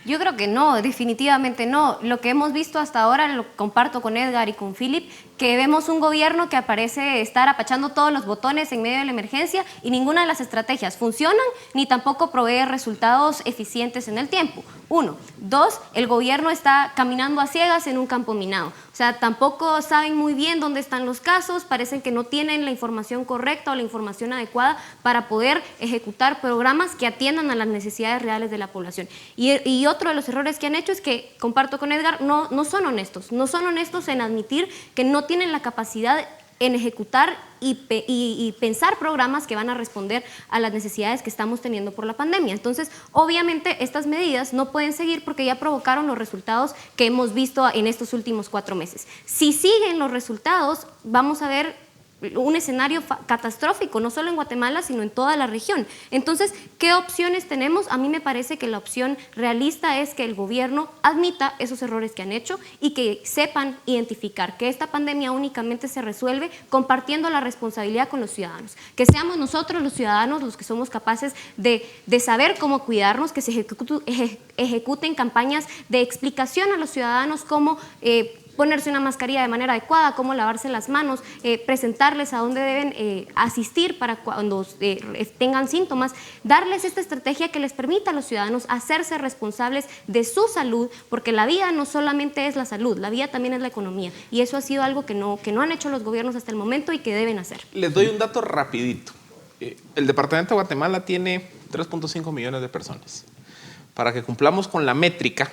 Yo creo que no, definitivamente no. Lo que hemos visto hasta ahora, lo comparto con Edgar y con Philip, que vemos un gobierno que parece estar apachando todos los botones en medio de la emergencia y ninguna de las estrategias funcionan ni tampoco provee resultados eficientes en el tiempo. 1. 2. El gobierno está caminando a ciegas en un campo minado. O sea, tampoco saben muy bien dónde están los casos, parecen que no tienen la información correcta o la información adecuada para poder ejecutar programas que atiendan a las necesidades reales de la población. Y otro de los errores que han hecho es que, comparto con Edgar, no son honestos. No son honestos en admitir que no tienen la capacidad en ejecutar y pensar programas que van a responder a las necesidades que estamos teniendo por la pandemia. Entonces, obviamente, estas medidas no pueden seguir porque ya provocaron los resultados que hemos visto en estos últimos 4 meses. Si siguen los resultados, vamos a ver un escenario catastrófico, no solo en Guatemala, sino en toda la región. Entonces, ¿qué opciones tenemos? A mí me parece que la opción realista es que el gobierno admita esos errores que han hecho y que sepan identificar que esta pandemia únicamente se resuelve compartiendo la responsabilidad con los ciudadanos. Que seamos nosotros los ciudadanos los que somos capaces de saber cómo cuidarnos, que se ejecuten campañas de explicación a los ciudadanos cómo ponerse una mascarilla de manera adecuada, cómo lavarse las manos, presentarles a dónde deben asistir para cuando tengan síntomas, darles esta estrategia que les permita a los ciudadanos hacerse responsables de su salud, porque la vida no solamente es la salud, la vida también es la economía, y eso ha sido algo que no han hecho los gobiernos hasta el momento y que deben hacer. Les doy un dato rapidito. El departamento de Guatemala tiene 3.5 millones de personas. Para que cumplamos con la métrica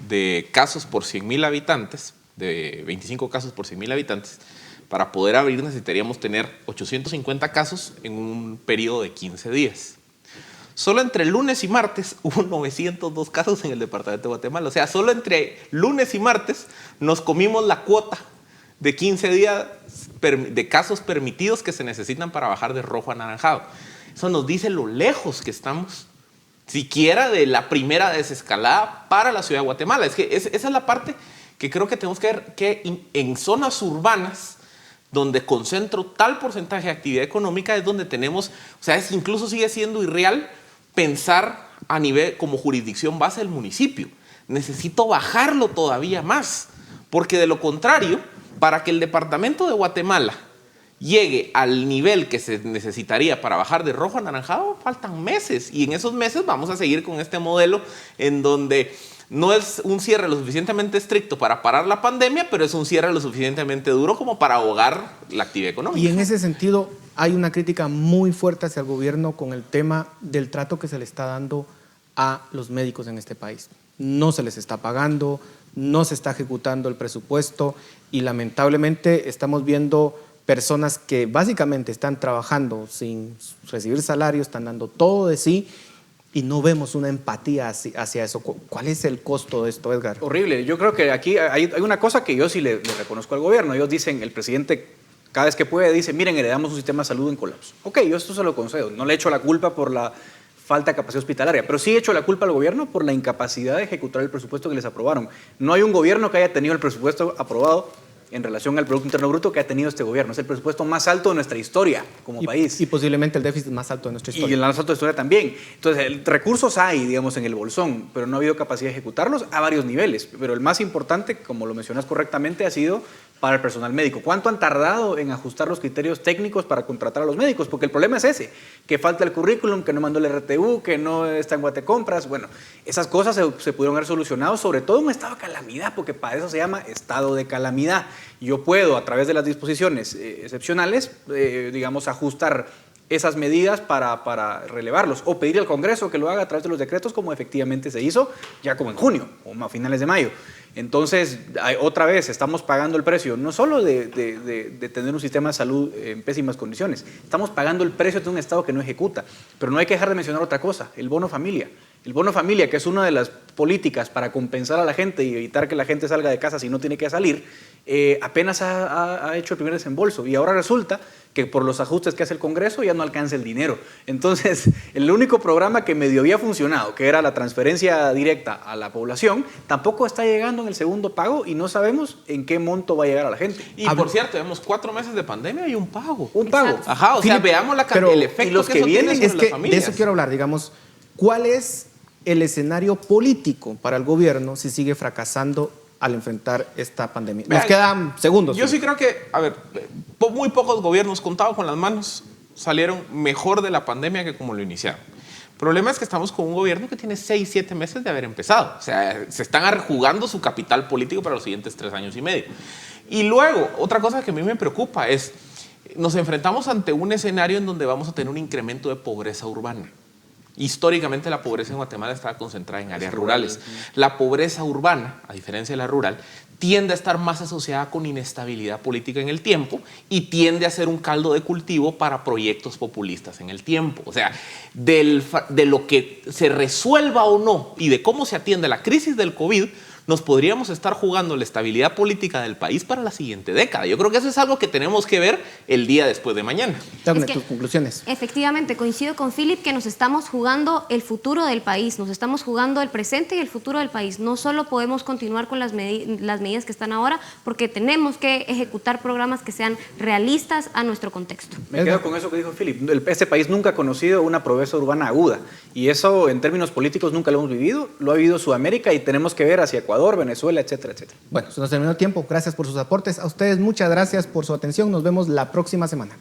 de casos por 100,000 habitantes, de 25 casos por 100,000 habitantes, para poder abrir necesitaríamos tener 850 casos en un periodo de 15 días. Solo entre lunes y martes hubo 902 casos en el departamento de Guatemala. O sea, solo entre lunes y martes nos comimos la cuota de 15 días de casos permitidos que se necesitan para bajar de rojo a anaranjado. Eso nos dice lo lejos que estamos siquiera de la primera desescalada para la ciudad de Guatemala. Es que esa es la parte que creo que tenemos que ver, que en zonas urbanas donde concentro tal porcentaje de actividad económica es donde tenemos, o sea, incluso sigue siendo irreal pensar a nivel como jurisdicción base del municipio. Necesito bajarlo todavía más, porque de lo contrario, para que el departamento de Guatemala llegue al nivel que se necesitaría para bajar de rojo a anaranjado, faltan meses, y en esos meses vamos a seguir con este modelo en donde no es un cierre lo suficientemente estricto para parar la pandemia, pero es un cierre lo suficientemente duro como para ahogar la actividad económica. Y en ese sentido hay una crítica muy fuerte hacia el gobierno con el tema del trato que se le está dando a los médicos en este país. No se les está pagando, no se está ejecutando el presupuesto y lamentablemente estamos viendo personas que básicamente están trabajando sin recibir salario, están dando todo de sí, y no vemos una empatía hacia eso. ¿Cuál es el costo de esto, Edgar? Horrible. Yo creo que aquí hay una cosa que yo sí le reconozco al gobierno. Ellos dicen, el presidente cada vez que puede dice, miren, heredamos un sistema de salud en colapso. Ok, yo esto se lo concedo. No le echo la culpa por la falta de capacidad hospitalaria, pero sí echo la culpa al gobierno por la incapacidad de ejecutar el presupuesto que les aprobaron. No hay un gobierno que haya tenido el presupuesto aprobado en relación al Producto Interno Bruto que ha tenido este gobierno. Es el presupuesto más alto de nuestra historia como país. Y posiblemente el déficit más alto de nuestra historia. Y el más alto de historia también. Entonces, recursos hay, digamos, en el bolsón, pero no ha habido capacidad de ejecutarlos a varios niveles. Pero el más importante, como lo mencionas correctamente, ha sido para el personal médico. ¿Cuánto han tardado en ajustar los criterios técnicos para contratar a los médicos? Porque el problema es ese, que falta el currículum, que no mandó el RTU, que no está en Guatecompras. Bueno, esas cosas se pudieron haber solucionado, sobre todo en un estado de calamidad, porque para eso se llama estado de calamidad. Yo puedo, a través de las disposiciones excepcionales, digamos, ajustar esas medidas para relevarlos o pedir al Congreso que lo haga a través de los decretos, como efectivamente se hizo ya como en junio o a finales de mayo. Entonces, otra vez, estamos pagando el precio, no solo de tener un sistema de salud en pésimas condiciones, estamos pagando el precio de un Estado que no ejecuta. Pero no hay que dejar de mencionar otra cosa, el bono familia. El bono familia, que es una de las políticas para compensar a la gente y evitar que la gente salga de casa si no tiene que salir, apenas ha hecho el primer desembolso. Y ahora resulta que por los ajustes que hace el Congreso ya no alcanza el dinero. Entonces, el único programa que medio había funcionado, que era la transferencia directa a la población, tampoco está llegando en el segundo pago y no sabemos en qué monto va a llegar a la gente. Y por cierto, tenemos 4 meses de pandemia y un pago. Un pago. Ajá, o sea, veamos el efecto y los que eso vienen tiene Es sobre que las de familias. eso quiero hablar, digamos, ¿cuál es el escenario político para el gobierno si sigue fracasando al enfrentar esta pandemia? Nos quedan segundos. Yo sí creo que, a ver, muy pocos gobiernos contados con las manos salieron mejor de la pandemia que como lo iniciaron. El problema es que estamos con un gobierno que tiene 6, 7 meses de haber empezado. O sea, se están jugando su capital político para los siguientes 3 años y medio. Y luego, otra cosa que a mí me preocupa es, nos enfrentamos ante un escenario en donde vamos a tener un incremento de pobreza urbana. Históricamente la pobreza en Guatemala estaba concentrada en áreas rurales. La pobreza urbana, a diferencia de la rural, tiende a estar más asociada con inestabilidad política en el tiempo y tiende a ser un caldo de cultivo para proyectos populistas en el tiempo. O sea, de lo que se resuelva o no y de cómo se atiende la crisis del COVID, nos podríamos estar jugando la estabilidad política del país para la siguiente década. Yo creo que eso es algo que tenemos que ver el día después de mañana. Dame tus conclusiones. Efectivamente, coincido con Philip que nos estamos jugando el futuro del país, nos estamos jugando el presente y el futuro del país. No solo podemos continuar con las medidas que están ahora, porque tenemos que ejecutar programas que sean realistas a nuestro contexto. Me quedo con eso que dijo Philip. Este país nunca ha conocido una pobreza urbana aguda y eso en términos políticos nunca lo hemos vivido. Lo ha vivido Sudamérica y tenemos que ver hacia Ecuador, Venezuela, etcétera, etcétera. Bueno, se nos terminó el tiempo. Gracias por sus aportes. A ustedes muchas gracias por su atención. Nos vemos la próxima semana.